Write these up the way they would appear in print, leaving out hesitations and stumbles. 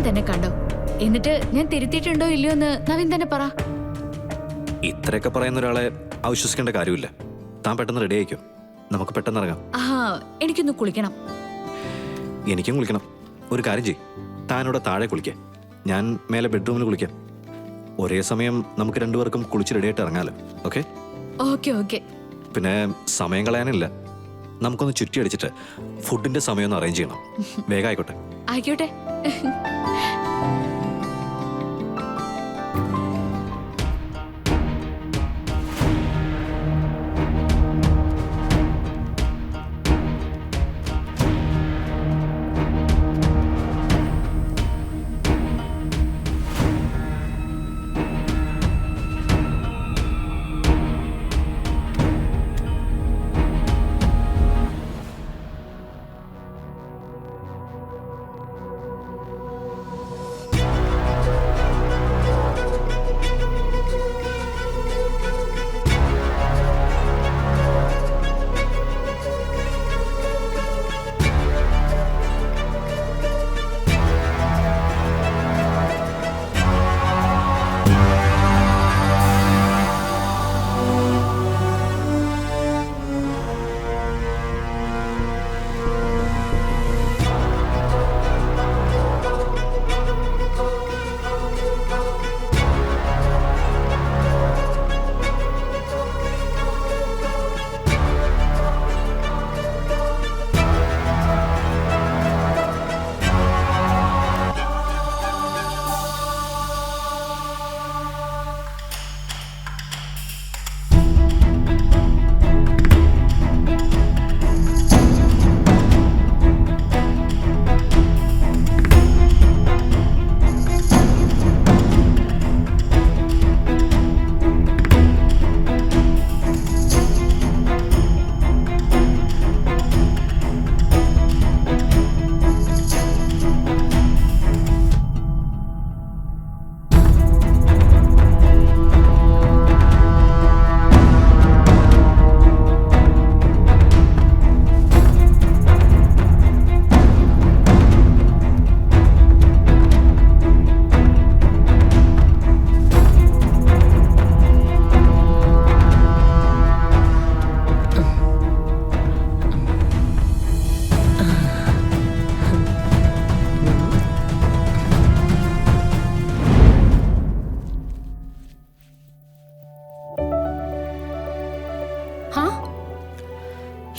തന്നെ കണ്ടോ. എന്നിട്ട് ഞാൻ തിരുത്തിയിട്ടുണ്ടോ ഇല്ലയോ എന്ന് നവീൻ തന്നെ പറ. ഇത്രയൊക്കെ പറയുന്ന ഒരാളെ അവിശ്വസിക്കേണ്ട കാര്യമില്ല. താൻ പെട്ടെന്ന് റെഡി ആയിക്കോ, നമുക്ക് പെട്ടെന്ന് ഇറങ്ങാം. എനിക്കൊന്ന് കുളിക്കണം. എനിക്കും കുളിക്കണം. ഒരു കാര്യം ചെയ്യും, താനിവിടെ താഴെ കുളിക്കാം, ഞാൻ മേലെ ബെഡ്റൂമിൽ കുളിക്കാം. ഒരേ സമയം നമുക്ക് രണ്ടുപേർക്കും കുളിച്ച് റെഡിയായിട്ട് ഇറങ്ങാലോ. ഓക്കെ? Okay okay. പിന്നെ സമയം കളയാനില്ല, നമുക്കൊന്ന് ചുറ്റി അടിച്ചിട്ട് ഫുഡിന്റെ സമയം ഒന്ന് അറേഞ്ച് ചെയ്യണം. വേഗം ആയിക്കോട്ടെ. ആയിക്കോട്ടെ.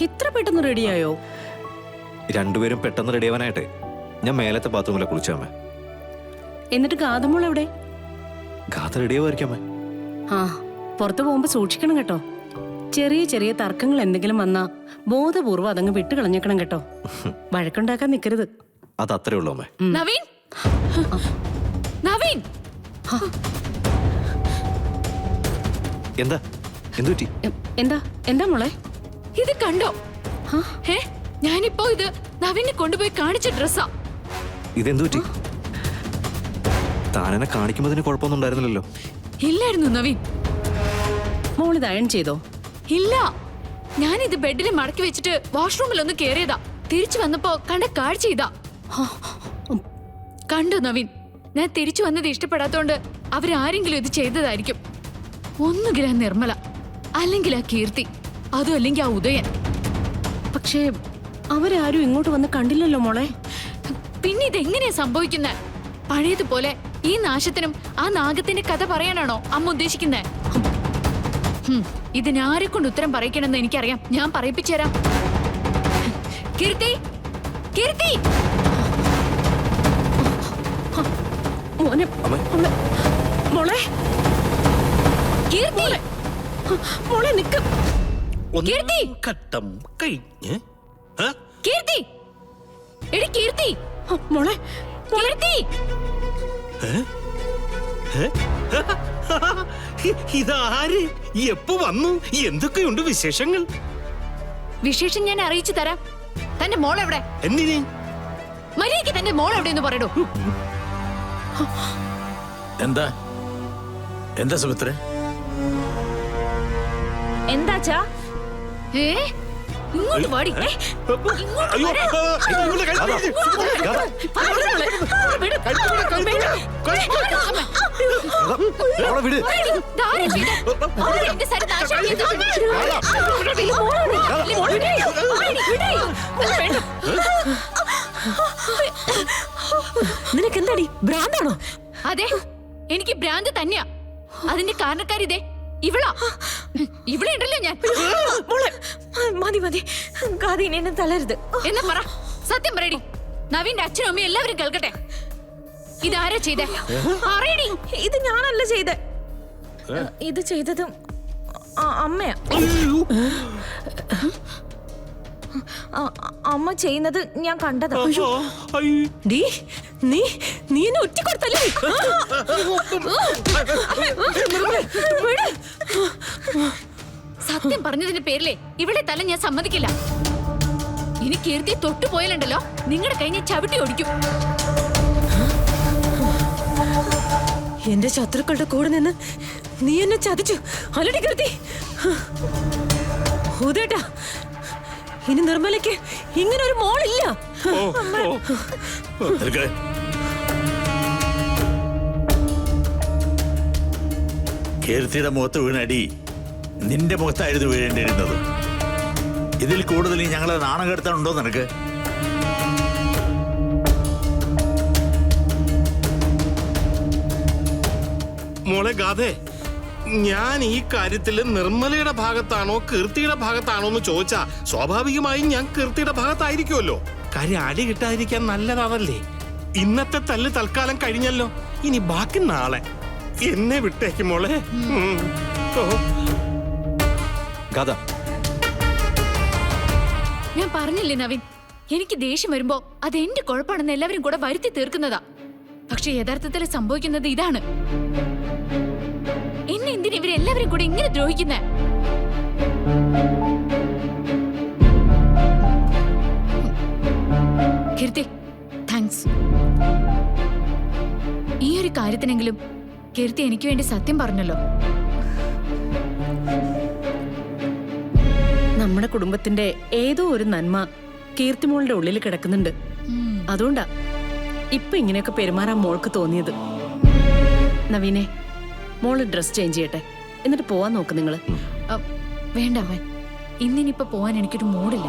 ഇത്ര പെട്ടെന്ന് റെഡിയായോ? രണ്ടുപേരും പെട്ടെന്ന് റെഡിയാവാനായിട്ടെ ഞാൻ മേലത്തെ ബാത്റൂമിലെ കുളിച്ചാമേ. എന്നിട്ട് ഗാതമോൾ എവിടെ? ഗാഥ റെഡിയാവായിരിക്കാമേ. പുറത്തു പോകുമ്പോ സൂക്ഷിക്കണം കേട്ടോ. ചെറിയ ചെറിയ തർക്കങ്ങൾ എന്തെങ്കിലും വന്നാ ബോധപൂർവ്വം അതങ്ങ് വിട്ടു കളഞ്ഞേക്കണം കേട്ടോ. വഴക്കുണ്ടാക്കാൻ നിൽക്കരുത്. അത് അത്രേ ഉള്ളൂ അമ്മേ. നവീൻ, നവീൻ, എന്താ എന്തുപറ്റി? എന്താ എന്താ മോളെ ഇത് കണ്ടോ? ഞാനിപ്പോ ഇത് നവീനെ കൊണ്ടുപോയി കാണിച്ച ഡ്രസ്സാ. ഇതെന്തുപറ്റി? താനെന്നെ കാണിക്കുമ്പോ ഇതിന് കുഴപ്പമൊന്നും ഉണ്ടായിരുന്നില്ലല്ലോ. ഇല്ലായിരുന്നു നവീൻ. മോളിത് അയൺ ചെയ്തോ? ഇല്ല, ഞാനിത് ബെഡിൽ മടക്കി വെച്ചിട്ട് വാഷ്റൂമിൽ ഒന്ന് കേറിയതാ. തിരിച്ചു വന്നപ്പോ കണ്ട കാഴ്ച ഇതാ. കണ്ടോ നവീൻ, ഞാൻ തിരിച്ചു വന്നത് ഇഷ്ടപ്പെടാത്തോണ്ട് അവരാരെങ്കിലും ഇത് ചെയ്തതായിരിക്കും. ഒന്നുകിൽ ആ നിർമ്മല, അല്ലെങ്കിൽ ആ കീർത്തി, അതും അല്ലെങ്കിൽ ആ ഉദയൻ. പക്ഷേ അവരാരും ഇങ്ങോട്ട് വന്ന് കണ്ടില്ലല്ലോ മോളെ. പിന്നെ ഇതെങ്ങനെയാ സംഭവിക്കുന്നത്? പഴയതുപോലെ ഈ നാശത്തിനും ആ നാഗത്തിന്റെ കഥ പറയാനാണോ അമ്മ ഉദ്ദേശിക്കുന്നത്? ഇതിനാരെ കൊണ്ട് ഉത്തരം പറയിക്കണമെന്ന് എനിക്കറിയാം. ഞാൻ പറയിപ്പിച്ചുതരാം. കീർത്തി, കീർത്തി, മോനെ, മോളെ, കീർത്തി, മോളെ നിക്ക്. കീർത്തി, ഘട്ടം കഴിഞ്ഞ് കീർത്തി, എടി കീർത്തി, മോളെ, കീർത്തി. ഇതാര്? എപ്പോ വന്നു? എന്തൊക്കെയുണ്ട് വിശേഷങ്ങൾ? വിശേഷം ഞാൻ അറിയിച്ചു തരാം. തന്റെ മോൾ എവിടെ? എന്തിന്? മര്യാദയ്ക്ക് തന്റെ മോൾ എവിടെ എന്ന് പറയടോ. എന്താ എന്താ സുമിത്രേ? എന്താച്ചാ? ഇങ്ങോട്ട് വാടി അയ്യോ ഇവളുടെ കൈ പിടിച്ച്. അവളെ വിട്. നിനക്കെന്താടി ഭ്രാന്താണോ? അതെ, എനിക്ക് ഭ്രാന്ത് തന്നെയാ. അതിന്റെ കാരണക്കാരി ഇതേ ഇവളാ. ഇവിടെ ഉണ്ടല്ലോ ഞാൻ. മോളെ മതി മതി, ഗാദീനെ എന്നെ തളരുത്. എന്നാ പറ, സത്യം പറയടി. നവീന്റെ അച്ഛനും അമ്മയും എല്ലാവരും കേൾക്കട്ടെ. ഇതാരാ ചെയ്തേ? പറയടി. ഇത് ഞാനല്ല ചെയ്തേ. ഇത് ചെയ്തതും അമ്മയാ. അമ്മ ചെയ്യുന്നത് ഞാൻ കണ്ടതാ. അയ്യോ. ഡീ, നീ എന്നെ ഒറ്റിക്കൊടുത്തല്ലേ? സത്യം പറഞ്ഞതിന്റെ പേരിലെ ഇവിടെ തല ഞാൻ സമ്മതിക്കില്ല. ഇനി കീർത്തി തൊട്ടുപോയാലുണ്ടല്ലോ നിങ്ങളുടെ കൈ ഞാൻ ചവിട്ടി ഓടിക്കും. എന്റെ ശത്രുക്കളുടെ കൂടെ നിന്ന് നീ എന്നെ ചതിച്ചു അല്ലടി കീർത്തി. ഹൂദേട്ടാ, ഇനി നിർമ്മലയ്ക്ക് ഇങ്ങനെ ഒരു മോളില്ല. നിൽക്ക്. കീർത്തിയുടെ മുഖത്ത് വീണടി നിന്റെ മുഖത്തായിരുന്നു വീഴേണ്ടിയിരുന്നത്. ഇതിൽ കൂടുതൽ ഞങ്ങളെ നാണം കെടുത്താനുണ്ടോ നിനക്ക്? മോളെ ഗാഥേ, ഞാൻ ഈ കാര്യത്തിൽ നിർമ്മലയുടെ ഭാഗത്താണോ കീർത്തിയുടെ ഭാഗത്താണോ എന്ന് ചോദിച്ചാ സ്വാഭാവികമായും ഞാൻ കീർത്തിയുടെ ഭാഗത്തായിരിക്കുമല്ലോ. കാര്യം അടി കിട്ടാതിരിക്കാൻ നല്ലതാണല്ലേ. ഇന്നത്തെ തല്ല് തൽക്കാലം കഴിഞ്ഞല്ലോ, ഇനി ബാക്കി നാളെ. എന്നെ വിട്ടേക്ക് മോളെ. ഓ. ഗാഥ, ഞാൻ പറഞ്ഞില്ലേ നവീൻ, എനിക്ക് ദേഷ്യം വരുമ്പോ അത് എന്റെ കുഴപ്പമാണെന്ന് എല്ലാവരും കൂടെ വരുത്തി തീർക്കുന്നതാ. പക്ഷെ യഥാർത്ഥത്തിൽ സംഭവിക്കുന്നത് ഇതാണ്. എന്നെ എന്തിനാ ഇവരെല്ലാവരും കൂടെ ഇങ്ങനെ ദ്രോഹിക്കുന്നേ? കീർത്തി, താങ്ക്സ്. ഈ ഒരു കാര്യത്തിനെങ്കിലും കീർത്തി എനിക്ക് വേണ്ടി സത്യം പറഞ്ഞല്ലോ. നമ്മുടെ കുടുംബത്തിന്റെ ഏതോ ഒരു നന്മ കീർത്തിമോളുടെ ഉള്ളിൽ കിടക്കുന്നുണ്ട്. അതുകൊണ്ടാ ഇപ്പൊ ഇങ്ങനെയൊക്കെ പെരുമാറാൻ മോൾക്ക് തോന്നിയത്. നവീനെ, മോള് ഡ്രസ് ചേഞ്ച് ചെയ്യട്ടെ, എന്നിട്ട് പോവാൻ നോക്ക് നിങ്ങള്. വേണ്ട അവൻ, ഇന്നിനിപ്പോ പോവാൻ എനിക്കൊരു മൂഡില്ല.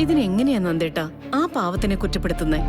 ഇതിനെങ്ങനെയാ നന്ദേട്ടാ ആ പാവത്തിനെ കുറ്റപ്പെടുത്തുന്നേ?